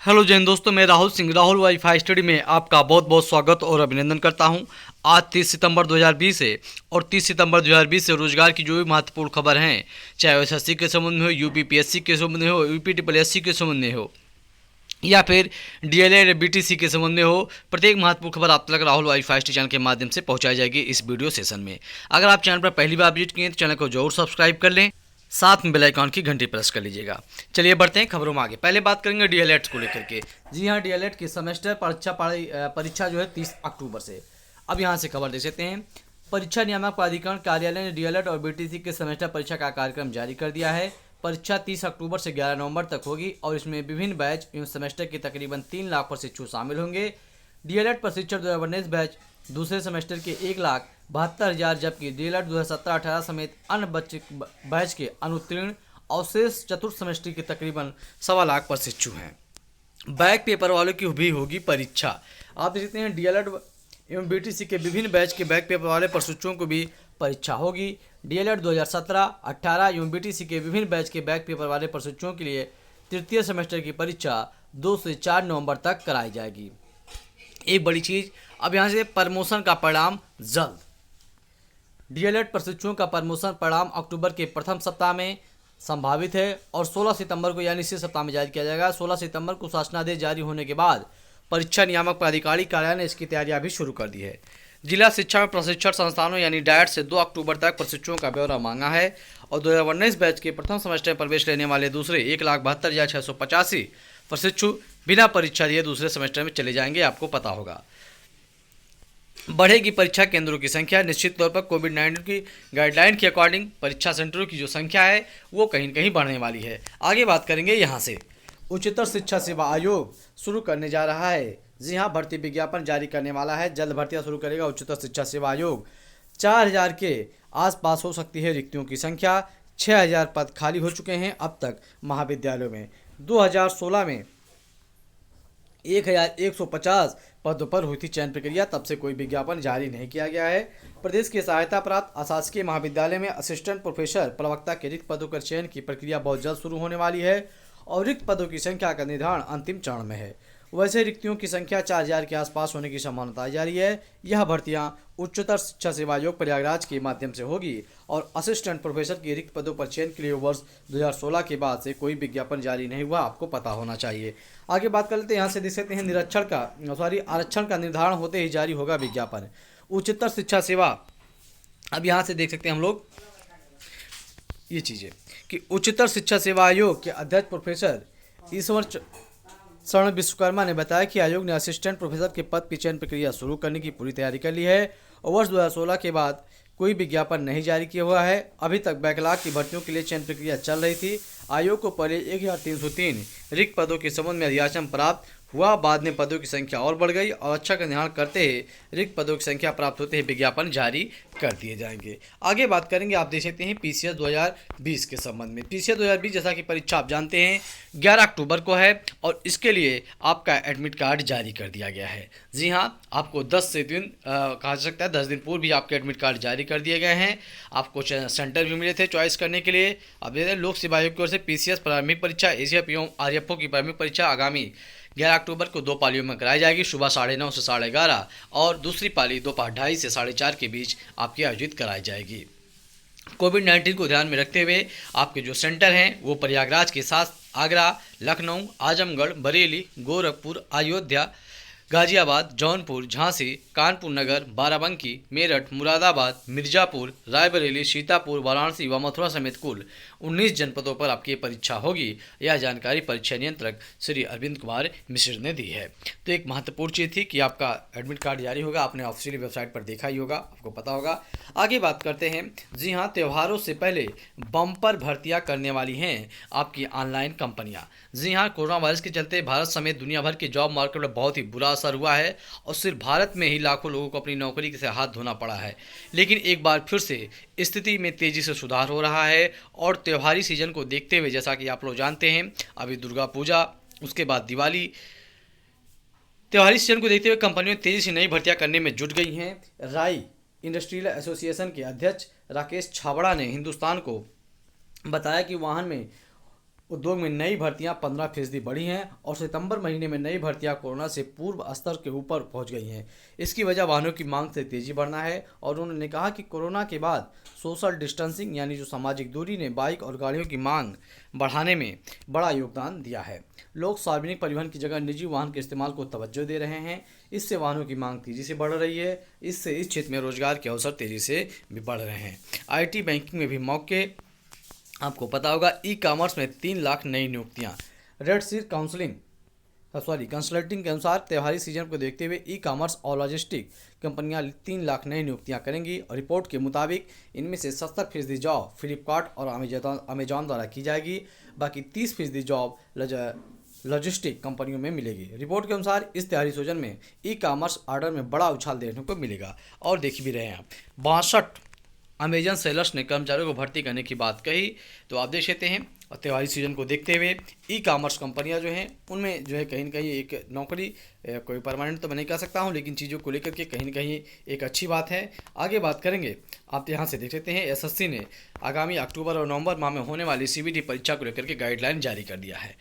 Hello Jain दोस्तों, मैं Rahul Singh Rahul wifi study में आपका बहुत बहुत स्वागत और अभिनंदन करता हूं। आज 30 सितंबर 2020 है और 30 सितंबर 2020 से रोजगार की जो भी महत्वपूर्ण खबर हैं, चाहे वो एसएससी के संबंध में हो, यूपीपीएससी के संबंध में हो, यूपीटीपीएससी के संबंध में हो या फिर डीएलएड बीटीसी के संबंध में हो, प्रत्येक महत्वपूर्ण खबर आप तक राहुल वाईफाई स्टडी चैनल के माध्यम से पहुंचाई जाएगी इस वीडियो सेशन में। अगर आप चैनल पर पहली बार विजिट किए तो चैनल को जरूर सब्सक्राइब कर लें, साथ में बेल आइकॉन की घंटी प्रेस कर लीजिएगा। चलिए बढ़ते हैं खबरों में आगे। पहले बात करेंगे डीएलएड को लेकर के। जी हाँ, डीएलएड की सेमेस्टर परीक्षा जो है 30 अक्टूबर से। अब यहाँ से खबर देख सकते हैं। परीक्षा नियामक प्राधिकरण कार्यालय ने डीएलएड और बीटीसी के सेमेस्टर परीक्षा का कार्यक्रम जारी कर दिया है। परीक्षा 30 अक्टूबर से 11 नवंबर तक होगी और इसमें विभिन्न बैच एवं सेमेस्टर के तकरीबन 3 लाख प्रशिक्षु शामिल होंगे। डीएलएड प्रशिक्षण 2019 बैच दूसरे सेमेस्टर के 1,72,000, जबकि डीएलएड 2017-18 समेत अन्य बैच के अनुत्तीर्ण और शेष चतुर्थ सेमेस्टर के तकरीबन 1.25 लाख प्रशिक्षु हैं। बैक पेपर वालों की भी होगी परीक्षा। आप देखते हैं डीएलएड एवं बीटीसी के विभिन्न बैच के बैक पेपर वाले प्रशिक्षुओं को भी परीक्षा होगी। डीएलएड 2017-18 एवं बीटीसी के विभिन्न बैच के बैक पेपर वाले प्रशिक्षुओं के लिए तृतीय सेमेस्टर की परीक्षा 2 से 4 नवंबर तक कराई जाएगी। एक बड़ी चीज़, अब यहाँ से प्रमोशन का परिणाम जल्द। डीएलएड प्रशिक्षुओं का प्रमोशन परिणाम अक्टूबर के प्रथम सप्ताह में संभावित है और 16 सितंबर को यानी इसी सप्ताह में जारी किया जाएगा। 16 सितंबर को शासनादेश जारी होने के बाद परीक्षा नियामक प्राधिकारी कार्यालय ने इसकी तैयारियां भी शुरू कर दी है। जिला शिक्षा में प्रशिक्षण संस्थानों यानी डायट से 2 अक्टूबर तक प्रशिक्षुओं का ब्यौरा मांगा है और 2019 बैच के प्रथम सेमेस्टर में प्रवेश लेने वाले दूसरे 1,72,685 प्रशिक्षु बिना परीक्षा दिए दूसरे सेमेस्टर में चले जाएंगे। आपको पता होगा बढ़ेगी परीक्षा केंद्रों की संख्या। निश्चित तौर पर कोविड-19 की गाइडलाइन के अकॉर्डिंग परीक्षा सेंटरों की जो संख्या है वो कहीं न कहीं बढ़ने वाली है। आगे बात करेंगे यहाँ से। उच्चतर शिक्षा सेवा आयोग शुरू करने जा रहा है। जी हाँ, भर्ती विज्ञापन जारी करने वाला है। जल्द भर्तियाँ शुरू करेगा उच्चतर शिक्षा सेवा आयोग। 4,000 के आसपास हो सकती है रिक्तियों की संख्या। 6,000 पद खाली हो चुके हैं अब तक महाविद्यालयों में। 2016 में 1,150 पदों पर हुई थी चयन प्रक्रिया, तब से कोई विज्ञापन जारी नहीं किया गया है। प्रदेश की सहायता प्राप्त अशासकीय महाविद्यालय में असिस्टेंट प्रोफेसर प्रवक्ता के रिक्त पदों पर चयन की प्रक्रिया बहुत जल्द शुरू होने वाली है और रिक्त पदों की संख्या का निर्धारण अंतिम चरण में है। वैसे रिक्तियों की संख्या 4,000 के आसपास होने की संभावना जा रही है। यह भर्तियां उच्चतर शिक्षा सेवा आयोग प्रयागराज के माध्यम से होगी और असिस्टेंट प्रोफेसर की रिक्त पदों पर चयन के लिए वर्ष 2016 के बाद से कोई विज्ञापन जारी नहीं हुआ, आपको पता होना चाहिए। आगे बात कर लेते हैं। यहाँ से देख सकते हैं आरक्षण का निर्धारण होते ही जारी होगा विज्ञापन। उच्चतर शिक्षा सेवा, अब यहाँ से देख सकते हैं हम लोग ये चीज़ें कि उच्चतर शिक्षा सेवा आयोग के अध्यक्ष प्रोफेसर ईश्वर शरण विश्वकर्मा ने बताया कि आयोग ने असिस्टेंट प्रोफेसर के पद की चयन प्रक्रिया शुरू करने की पूरी तैयारी कर ली है और वर्ष 2016 के बाद कोई विज्ञापन नहीं जारी किया हुआ है। अभी तक बैकलॉग की भर्तियों के लिए चयन प्रक्रिया चल रही थी। आयोग को पहले 1,303 रिक्त पदों के संबंध में अधियाचन प्राप्त हुआ, बाद में पदों की संख्या और बढ़ गई और अच्छा का निर्धारण करते ही रिक्त पदों की संख्या प्राप्त होते ही विज्ञापन जारी कर दिए जाएंगे। आगे बात करेंगे। आप देख सकते हैं पीसीएस 2020 के संबंध में। पीसीएस 2020 जैसा कि परीक्षा आप जानते हैं 11 अक्टूबर को है और इसके लिए आपका एडमिट कार्ड जारी कर दिया गया है। जी हाँ, आपको 10 दिन कहा जा सकता है 10 दिन पूर्व भी आपके एडमिट कार्ड जारी कर दिए गए हैं। आपको सेंटर भी मिले थे चॉइस करने के लिए। अब देखते हैं लोक सेवा आयोग की ओर से पीसीएस प्रारंभिक परीक्षा, एसीएफ एवं आरएफओ की प्रारंभिक परीक्षा आगामी 11 अक्टूबर को 2 पालियों में कराई जाएगी। सुबह 9:30 से 11:30 और दूसरी पाली दोपहर 2:30 से 4:30 के बीच आपकी आयोजित कराई जाएगी। कोविड-19 को ध्यान में रखते हुए आपके जो सेंटर हैं वो प्रयागराज के साथ आगरा, लखनऊ, आजमगढ़, बरेली, गोरखपुर, अयोध्या, गाजियाबाद, जौनपुर, झांसी, कानपुर नगर, बाराबंकी, मेरठ, मुरादाबाद, मिर्जापुर, रायबरेली, सीतापुर, वाराणसी व मथुरा समेत कुल 19 जनपदों पर आपकी परीक्षा होगी। यह जानकारी परीक्षा नियंत्रक श्री अरविंद कुमार मिश्र ने दी है। तो एक महत्वपूर्ण चीज़ थी कि आपका एडमिट कार्ड जारी होगा। आपने ऑफिशियली वेबसाइट पर देखा ही होगा, आपको पता होगा। आगे बात करते हैं। जी हाँ, त्योहारों से पहले बम्पर भर्तियाँ करने वाली हैं आपकी ऑनलाइन कंपनियाँ। जी हाँ, कोरोना वायरस के चलते भारत समेत दुनिया भर के जॉब मार्केट में बहुत ही बुरा असर हुआ है और सिर्फ भारत में ही लाखों लोगों को अपनी नौकरी से हाथ धोना पड़ा है। लेकिन एक बार फिर से स्थिति में तेज़ी से सुधार हो रहा है और त्योहारी सीजन को देखते हुए, जैसा कि आप लोग जानते हैं अभी दुर्गा पूजा, उसके बाद दिवाली, त्योहारी सीजन को देखते हुए कंपनियों तेज़ी से नई भर्तियां करने में जुट गई हैं। राई इंडस्ट्रियल एसोसिएशन के अध्यक्ष राकेश छाबड़ा ने हिंदुस्तान को बताया कि वाहन में उद्योग में नई भर्तियां 15% बढ़ी हैं और सितंबर महीने में नई भर्तियां कोरोना से पूर्व स्तर के ऊपर पहुंच गई हैं। इसकी वजह वाहनों की मांग से तेजी बढ़ना है और उन्होंने कहा कि कोरोना के बाद सोशल डिस्टेंसिंग यानी जो सामाजिक दूरी ने बाइक और गाड़ियों की मांग बढ़ाने में बड़ा योगदान दिया है। लोग सार्वजनिक परिवहन की जगह निजी वाहन के इस्तेमाल को तवज्जो दे रहे हैं। इससे वाहनों की मांग तेजी से बढ़ रही है। इससे इस क्षेत्र में रोजगार के अवसर तेजी से भी बढ़ रहे हैं। IT बैंकिंग में भी मौके, आपको पता होगा ई कॉमर्स में 3 लाख नई नियुक्तियां। रेड सी कंसल्टिंग के अनुसार त्योहारी सीजन को देखते हुए ई कॉमर्स और लॉजिस्टिक कंपनियां 3 लाख नई नियुक्तियां करेंगी और रिपोर्ट के मुताबिक इनमें से 70% जॉब फ्लिपकार्ट और अमेजॉन द्वारा की जाएगी। बाकी 30% जॉब लॉजिस्टिक कंपनियों में मिलेगी। रिपोर्ट के अनुसार इस त्योहारी सीजन में ई कॉमर्स ऑर्डर में बड़ा उछाल देखने को मिलेगा। और देख भी रहे हैं आप 62 अमेजन सेलर्स ने कर्मचारियों को भर्ती करने की बात कही, तो आप देख सकते हैं। और त्योहारी सीजन को देखते हुए ई कॉमर्स कंपनियां जो हैं उनमें जो है कहीं न कहीं एक नौकरी, कोई परमानेंट तो मैं नहीं कह सकता हूं, लेकिन चीज़ों को लेकर के कहीं न कहीं एक अच्छी बात है। आगे बात करेंगे, आप यहाँ से देख सकते हैं SSC ने आगामी अक्टूबर और नवंबर माह में होने वाली CBT परीक्षा को लेकर के गाइडलाइन जारी कर दिया है।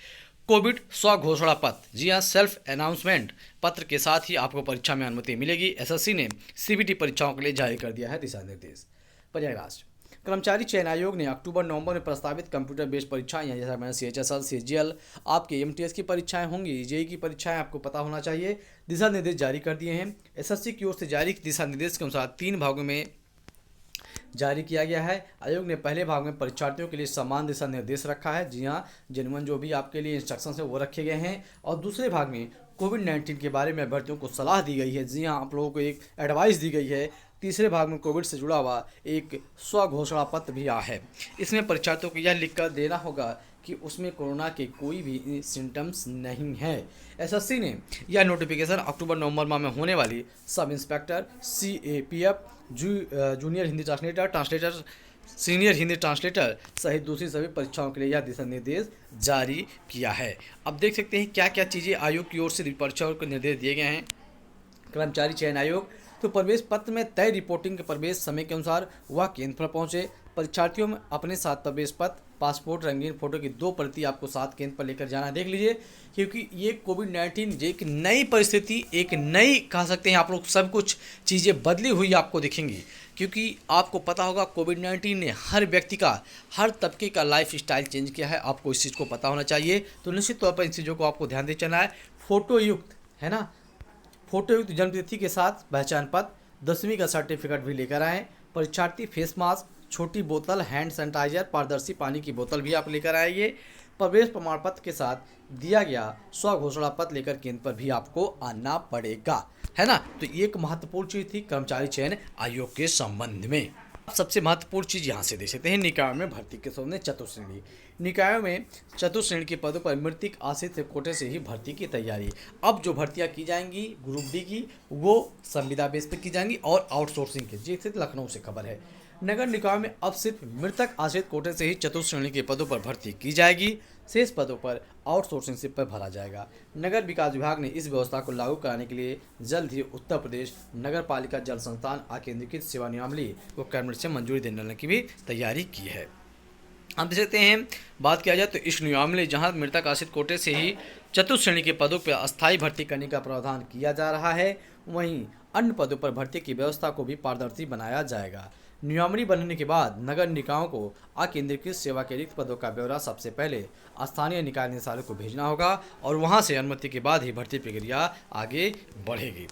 कोविड स्वघोषणा पत्र, जी हाँ, सेल्फ अनाउंसमेंट पत्र के साथ ही आपको परीक्षा में अनुमति मिलेगी। SSC ने CBT परीक्षाओं के लिए जारी कर दिया है दिशा निर्देश। पर्यायराज कर्मचारी चयन आयोग ने अक्टूबर-नवंबर में प्रस्तावित कंप्यूटर बेस्ड परीक्षाएं, जैसा मैंने CHSL, CGL, आपके MTS की परीक्षाएं होंगी, JEE की परीक्षाएं आपको पता होना चाहिए, दिशा निर्देश जारी कर दिए हैं। SSC की ओर से जारी दिशा निर्देश के अनुसार 3 भागों में जारी किया गया है। आयोग ने पहले भाग में परीक्षार्थियों के लिए समान दिशा निर्देश रखा है, जी हाँ, जेन्युइन जो भी आपके लिए इंस्ट्रक्शंस है वो रखे गए हैं। और दूसरे भाग में कोविड-19 के बारे में अभ्यर्थियों को सलाह दी गई है, जी हाँ, आप लोगों को एक एडवाइस दी गई है। तीसरे भाग में कोविड से जुड़ा हुआ एक स्वघोषणा पत्र भी आया है। इसमें परीक्षार्थियों को यह लिखकर देना होगा कि उसमें कोरोना के कोई भी सिम्टम्स नहीं है। SSC ने यह नोटिफिकेशन अक्टूबर-नवंबर माह में होने वाली sub inspector, CAPF, junior Hindi translator, senior Hindi translator सहित दूसरी सभी परीक्षाओं के लिए यह दिशा निर्देश जारी किया है। अब देख सकते हैं क्या क्या चीज़ें आयोग की ओर से परीक्षाओं को निर्देश दिए गए हैं। कर्मचारी चयन आयोग तो प्रवेश पत्र में तय रिपोर्टिंग के प्रवेश समय के अनुसार वह केंद्र पर पहुंचे। परीक्षार्थियों में अपने साथ प्रवेश पत्र, पासपोर्ट, रंगीन फोटो की 2 प्रति आपको साथ केंद्र पर लेकर जाना। देख लीजिए, क्योंकि ये कोविड-19 एक नई परिस्थिति, एक नई कह सकते हैं आप लोग, सब कुछ चीज़ें बदली हुई आपको दिखेंगी। क्योंकि आपको पता होगा कोविड-19 ने हर व्यक्ति का, हर तबके का लाइफ स्टाइल चेंज किया है। आपको इस चीज़ को पता होना चाहिए। तो निश्चित तौर पर इन चीज़ों को आपको ध्यान दे चलना है। फोटो युक्त, है ना, फोटोयुक्त जन्मतिथि के साथ पहचान पत्र, 10वीं का सर्टिफिकेट भी लेकर आएँ। परीक्षार्थी फेस मास्क, छोटी बोतल, हैंड सैनिटाइजर, पारदर्शी पानी की बोतल भी आप लेकर आइए। प्रवेश प्रमाण पत्र के साथ दिया गया स्वघोषणा पत्र लेकर केंद्र पर भी आपको आना पड़ेगा, है ना। तो ये एक महत्वपूर्ण चीज़ थी कर्मचारी चयन आयोग के संबंध में। सबसे महत्वपूर्ण चीज़ यहाँ से देख सकते हैं, निकायों में भर्ती के संबंध में चतुश्रेणी। निकायों में चतुश्रेणी के पदों पर मृतिक आश्रित कोटे से ही भर्ती की तैयारी। अब जो भर्तियां की जाएंगी ग्रुप डी की, वो संविदा बेस पर की जाएंगी और आउटसोर्सिंग की, जैसे लखनऊ से खबर है। नगर निकायों में अब सिर्फ मृतक आश्रित कोटे से ही चतुश्रेणी के पदों पर भर्ती की जाएगी। शेष पदों पर आउटसोर्सिंग से पर भरा जाएगा। नगर विकास विभाग ने इस व्यवस्था को लागू कराने के लिए जल्द ही उत्तर प्रदेश नगर पालिका जल संस्थान आकेंद्रीकृत सेवा नियमावली को कैबिनेट से मंजूरी देने की भी तैयारी की है। आप देख सकते हैं, बात किया जाए तो इस नियमावली जहां मृतक आश्रित कोटे से ही चतुश्रेणी के पदों पर अस्थायी भर्ती करने का प्रावधान किया जा रहा है, वहीं अन्य पदों पर भर्ती की व्यवस्था को भी पारदर्शी बनाया जाएगा। नियमावली बनने के बाद नगर निकायों को अकेंद्रीकृत सेवा के रिक्त पदों का ब्यौरा सबसे पहले स्थानीय निकाय निदेशालय को भेजना होगा और वहां से अनुमति के बाद ही भर्ती प्रक्रिया आगे बढ़ेगी।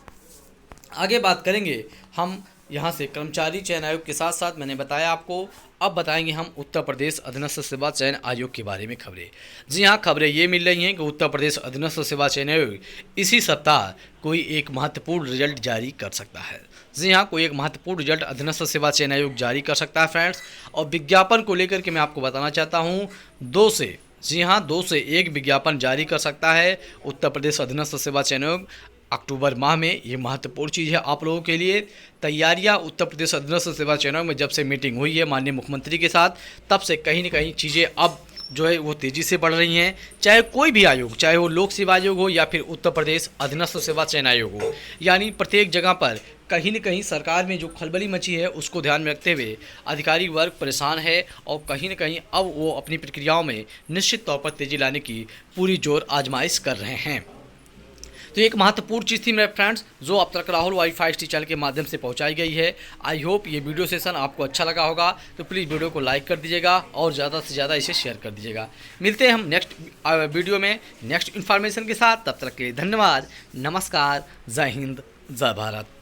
आगे बात करेंगे हम यहाँ से कर्मचारी चयन आयोग के साथ साथ मैंने बताया आपको, अब बताएंगे हम उत्तर प्रदेश अधीनस्थ सेवा चयन आयोग के बारे में खबरें। जी हाँ, खबरें ये मिल रही हैं कि उत्तर प्रदेश अधीनस्थ सेवा चयन आयोग इसी सप्ताह कोई एक महत्वपूर्ण रिजल्ट जारी कर सकता है। जी हाँ, कोई एक महत्वपूर्ण रिजल्ट अधीनस्थ सेवा चयन आयोग जारी कर सकता है फ्रेंड्स। और विज्ञापन को लेकर के मैं आपको बताना चाहता हूँ, 2 से 1 विज्ञापन जारी कर सकता है उत्तर प्रदेश अधीनस्थ सेवा चयन आयोग अक्टूबर माह में। ये महत्वपूर्ण चीज़ है आप लोगों के लिए। तैयारियां उत्तर प्रदेश अधीनस्थ सेवा चयन आयोग में जब से मीटिंग हुई है माननीय मुख्यमंत्री के साथ, तब से कहीं न कहीं चीज़ें अब जो है वो तेज़ी से बढ़ रही हैं। चाहे कोई भी आयोग, चाहे वो लोक सेवा आयोग हो या फिर उत्तर प्रदेश अधीनस्थ सेवा चयन आयोग हो, यानी प्रत्येक जगह पर कहीं न कहीं सरकार में जो खलबली मची है उसको ध्यान में रखते हुए अधिकारी वर्ग परेशान है और कहीं न कहीं अब वो अपनी प्रक्रियाओं में निश्चित तौर पर तेज़ी लाने की पूरी जोर आजमाइश कर रहे हैं। तो एक महत्वपूर्ण चीज़ थी मेरे फ्रेंड्स, जो अब तक राहुल वाई 5T चैनल के माध्यम से पहुंचाई गई है। आई होप ये वीडियो सेशन आपको अच्छा लगा होगा, तो प्लीज़ वीडियो को लाइक कर दीजिएगा और ज़्यादा से ज़्यादा इसे शेयर कर दीजिएगा। मिलते हैं हम नेक्स्ट वीडियो में नेक्स्ट इन्फॉर्मेशन के साथ। तब तक के लिए धन्यवाद, नमस्कार, जय हिंद, जय भारत।